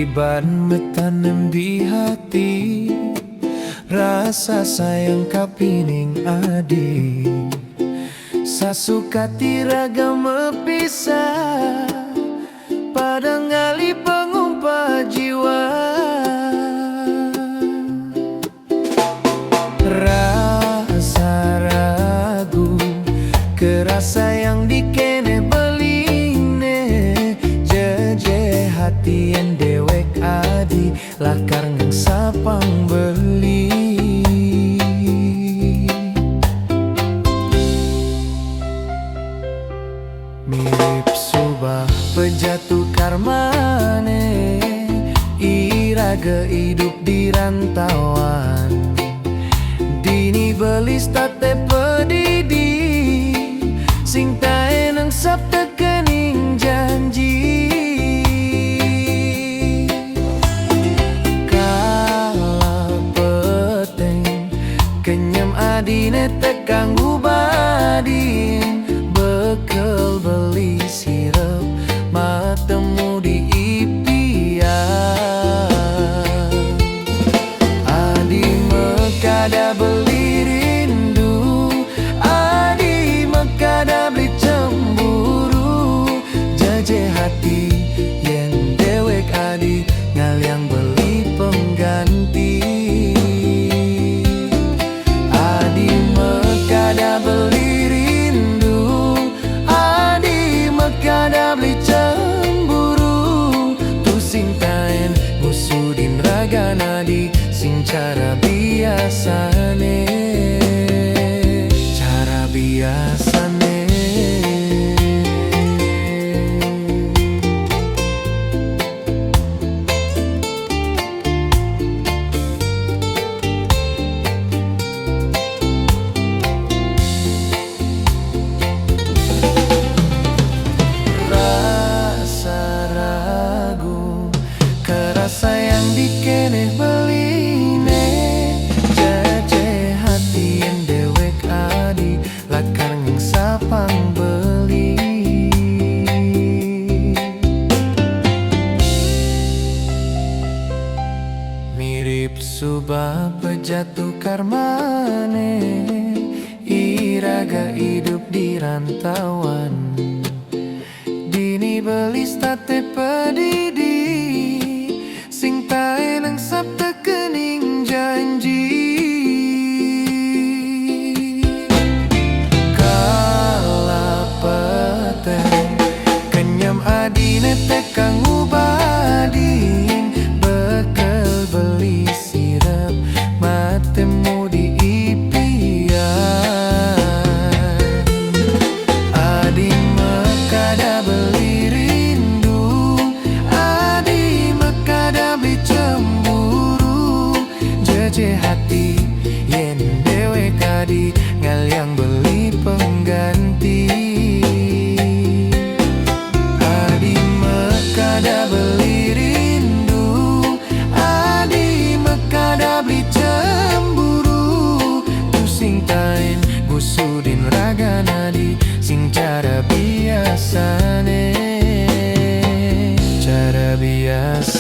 Iban metanem di hati, rasa sayang kapining adi. Sasukati ragam mepisah, pada ngali pengumpah jiwa. Rasa ragu, kerasa yang dikene beline, jeje hati yang dewek adi, lakar ngang sapang beli. Mirip subah pejatuh karmane, iraga hidup di rantauan. Dini belis tate pedidi, sing tae nang sabda kening janji. Kala peteng kenyam adine tekang ubadin, bekel beli sirep matemu di impian. Adi mekada beli rindu, adi mekada beli cemburu, jaje hati yen dewek adi ngaliang beli pengganti. Adi mekada beli kada beli cemburu, tu sing taen musudin raga nadi, sing cara biasane, cara biasane. Sayang dikene beline, jaje hati yang dewek adi, lakar ngang sapang beli. Mirip subah pejatuh karmane, iraga hidup di rantauan. Dini belis tate pedidi, sing tae nang sabda kening janji. Kala peteng kenyam adine tekang ubadin, bekel beli sirep matemu di impian. Adi mekada beli rindu, adi mekada beli cemburu, jeje hati yen dewek adi ngaliang beli pengganti. Adi mekada beli rindu, adi mekada beli cemburu, tu sing taen busudin raga nadi, sing cara biasane, cara biasa.